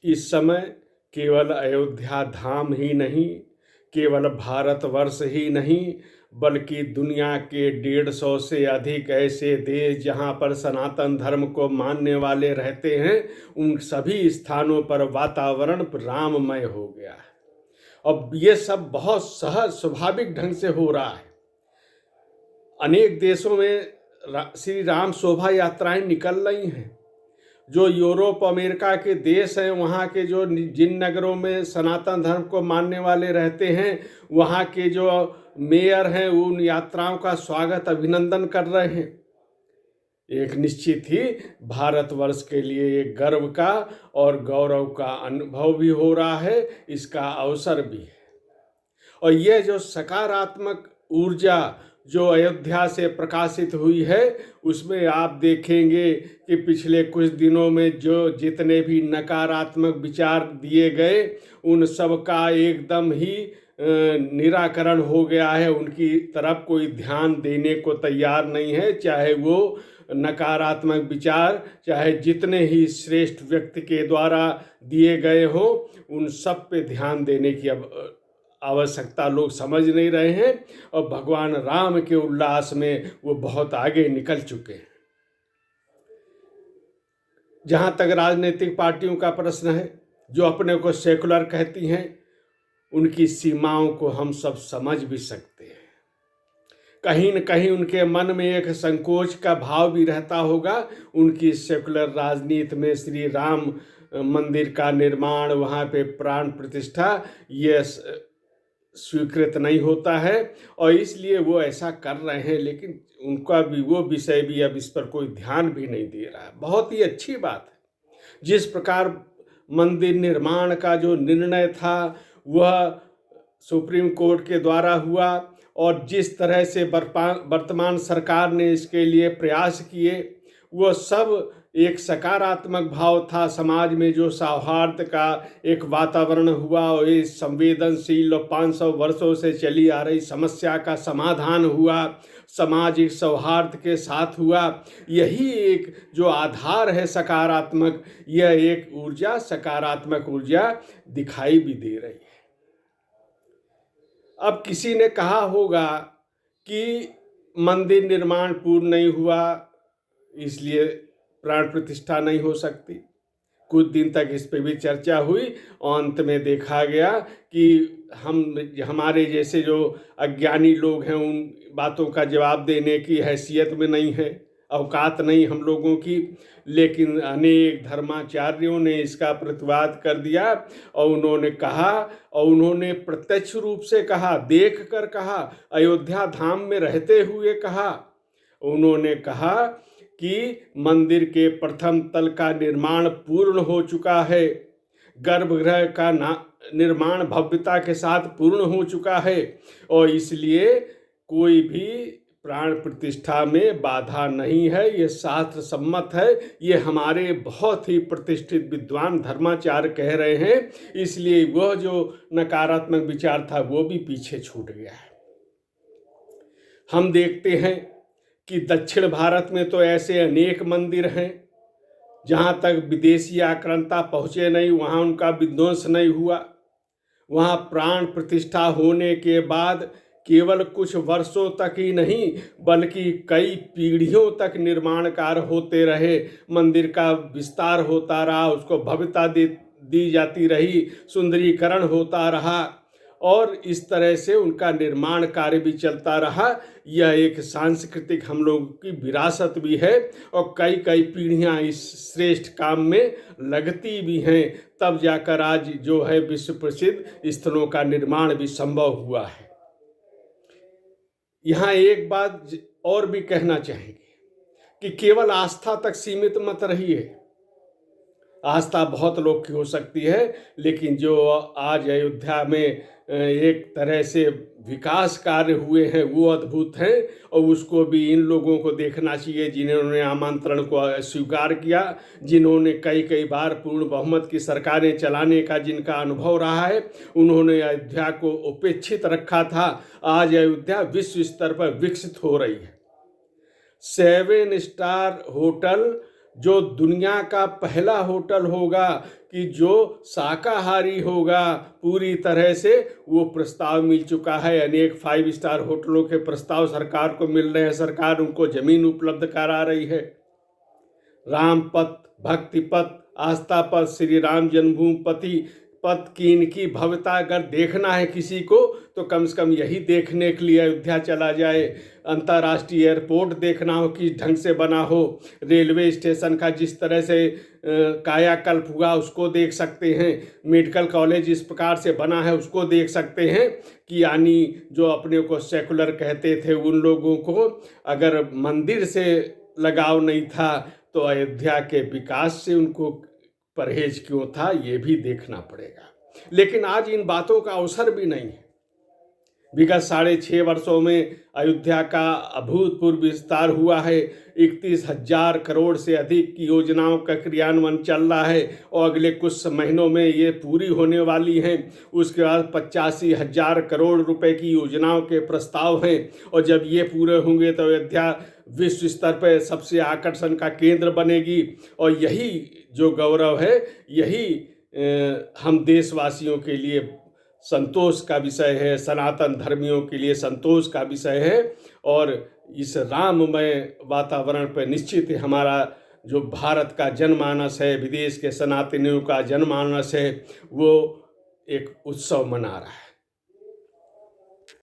इस समय केवल अयोध्या धाम ही नहीं, केवल भारतवर्ष ही नहीं, बल्कि दुनिया के 150 से अधिक ऐसे देश जहां पर सनातन धर्म को मानने वाले रहते हैं, उन सभी स्थानों पर वातावरण राममय हो गया है। अब ये सब बहुत सहज स्वाभाविक ढंग से हो रहा है। अनेक देशों में श्री राम शोभा यात्राएं निकल रही हैं। जो यूरोप अमेरिका के देश हैं, वहाँ के जो जिन नगरों में सनातन धर्म को मानने वाले रहते हैं, वहाँ के जो मेयर हैं उन यात्राओं का स्वागत अभिनंदन कर रहे हैं। एक निश्चित ही भारतवर्ष के लिए एक गर्व का और गौरव का अनुभव भी हो रहा है, इसका अवसर भी है। और यह जो सकारात्मक ऊर्जा जो अयोध्या से प्रकाशित हुई है, उसमें आप देखेंगे कि पिछले कुछ दिनों में जो जितने भी नकारात्मक विचार दिए गए, उन सब का एकदम ही निराकरण हो गया है। उनकी तरफ कोई ध्यान देने को तैयार नहीं है, चाहे वो नकारात्मक विचार चाहे जितने ही श्रेष्ठ व्यक्ति के द्वारा दिए गए हो, उन सब पे ध्यान देने की अब आवश्यकता लोग समझ नहीं रहे हैं। और भगवान राम के उल्लास में वो बहुत आगे निकल चुके हैं। जहाँ तक राजनीतिक पार्टियों का प्रश्न है, जो अपने को सेकुलर कहती हैं, उनकी सीमाओं को हम सब समझ भी सकते हैं। कहीं न कहीं उनके मन में एक संकोच का भाव भी रहता होगा। उनकी सेकुलर राजनीति में श्री राम मंदिर का निर्माण, वहाँ पे प्राण प्रतिष्ठा, ये स्वीकृत नहीं होता है और इसलिए वो ऐसा कर रहे हैं। लेकिन उनका भी वो विषय भी अब इस पर कोई ध्यान भी नहीं दे रहा है। बहुत ही अच्छी बात है। जिस प्रकार मंदिर निर्माण का जो निर्णय था वह सुप्रीम कोर्ट के द्वारा हुआ और जिस तरह से वर्तमान सरकार ने इसके लिए प्रयास किए, वो सब एक सकारात्मक भाव था। समाज में जो सौहार्द का एक वातावरण हुआ और इस संवेदनशील और 500 वर्षों से चली आ रही समस्या का समाधान हुआ, सामाजिक सौहार्द के साथ हुआ। यही एक जो आधार है सकारात्मक, यह एक ऊर्जा, सकारात्मक ऊर्जा दिखाई भी दे रही है। अब किसी ने कहा होगा कि मंदिर निर्माण पूर्ण नहीं हुआ, इसलिए प्राण प्रतिष्ठा नहीं हो सकती। कुछ दिन तक इस पे भी चर्चा हुई और अंत में देखा गया कि हमारे जैसे जो अज्ञानी लोग हैं, उन बातों का जवाब देने की हैसियत में नहीं है, औकात नहीं हम लोगों की। लेकिन अनेक धर्माचार्यों ने इसका प्रतिवाद कर दिया और उन्होंने कहा, और उन्होंने प्रत्यक्ष रूप से कहा, देख कर कहा, अयोध्या धाम में रहते हुए कहा। उन्होंने कहा कि मंदिर के प्रथम तल का निर्माण पूर्ण हो चुका है, गर्भगृह का निर्माण भव्यता के साथ पूर्ण हो चुका है और इसलिए कोई भी प्राण प्रतिष्ठा में बाधा नहीं है। ये शास्त्र सम्मत है। ये हमारे बहुत ही प्रतिष्ठित विद्वान धर्माचार्य कह रहे हैं। इसलिए वह जो नकारात्मक विचार था वो भी पीछे छूट गया है। हम देखते हैं कि दक्षिण भारत में तो ऐसे अनेक मंदिर हैं जहाँ तक विदेशी आक्रांता पहुँचे नहीं, वहाँ उनका विध्वंस नहीं हुआ। वहाँ प्राण प्रतिष्ठा होने के बाद केवल कुछ वर्षों तक ही नहीं बल्कि कई पीढ़ियों तक निर्माण कार्य होते रहे, मंदिर का विस्तार होता रहा, उसको भव्यता दी जाती रही, सुंदरीकरण होता रहा और इस तरह से उनका निर्माण कार्य भी चलता रहा। यह एक सांस्कृतिक हम लोगों की विरासत भी है और कई कई पीढ़ियां इस श्रेष्ठ काम में लगती भी हैं। तब जाकर आज जो है विश्व प्रसिद्ध स्थलों का निर्माण भी संभव हुआ है। यहाँ एक बात और भी कहना चाहेंगे कि केवल आस्था तक सीमित मत रहिए। आस्था बहुत लोग की हो सकती है, लेकिन जो आज अयोध्या में एक तरह से विकास कार्य हुए हैं वो अद्भुत हैं, और उसको भी इन लोगों को देखना चाहिए जिन्होंने आमंत्रण को स्वीकार किया, जिन्होंने कई कई बार पूर्ण बहुमत की सरकारें चलाने का जिनका अनुभव रहा है। उन्होंने अयोध्या को उपेक्षित रखा था। आज अयोध्या विश्व स्तर पर विकसित हो रही है। 7 स्टार होटल जो दुनिया का पहला होटल होगा कि जो शाकाहारी होगा पूरी तरह से, वो प्रस्ताव मिल चुका है। अनेक 5 स्टार होटलों के प्रस्ताव सरकार को मिल रहे हैं। सरकार उनको जमीन उपलब्ध करा रही है। राम पथ, भक्ति पथ, आस्था पथ, श्री राम जन्मभूमि पथ की इनकी भव्यता अगर देखना है किसी को तो कम से कम यही देखने के लिए अयोध्या चला जाए। अंतर्राष्ट्रीय एयरपोर्ट देखना हो किस ढंग से बना हो, रेलवे स्टेशन का जिस तरह से कायाकल्प हुआ उसको देख सकते हैं, मेडिकल कॉलेज इस प्रकार से बना है उसको देख सकते हैं कि यानी जो अपने को सेकुलर कहते थे उन लोगों को अगर मंदिर से लगाव नहीं था तो अयोध्या के विकास से उनको परहेज क्यों था, ये भी देखना पड़ेगा। लेकिन आज इन बातों का अवसर भी नहीं है। विगत 6.5 वर्षों में अयोध्या का अभूतपूर्व विस्तार हुआ है। 31,000 करोड़ से अधिक की योजनाओं का क्रियान्वयन चल रहा है और अगले कुछ महीनों में ये पूरी होने वाली हैं। उसके बाद 85,000 करोड़ रुपए की योजनाओं के प्रस्ताव हैं और जब ये पूरे होंगे तो अयोध्या विश्व स्तर पर सबसे आकर्षण का केंद्र बनेगी। और यही जो गौरव है, यही हम देशवासियों के लिए संतोष का विषय है, सनातन धर्मियों के लिए संतोष का विषय है। और इस राममय वातावरण पर निश्चित ही हमारा जो भारत का जनमानस है, विदेश के सनातनियों का जनमानस है, वो एक उत्सव मना रहा है।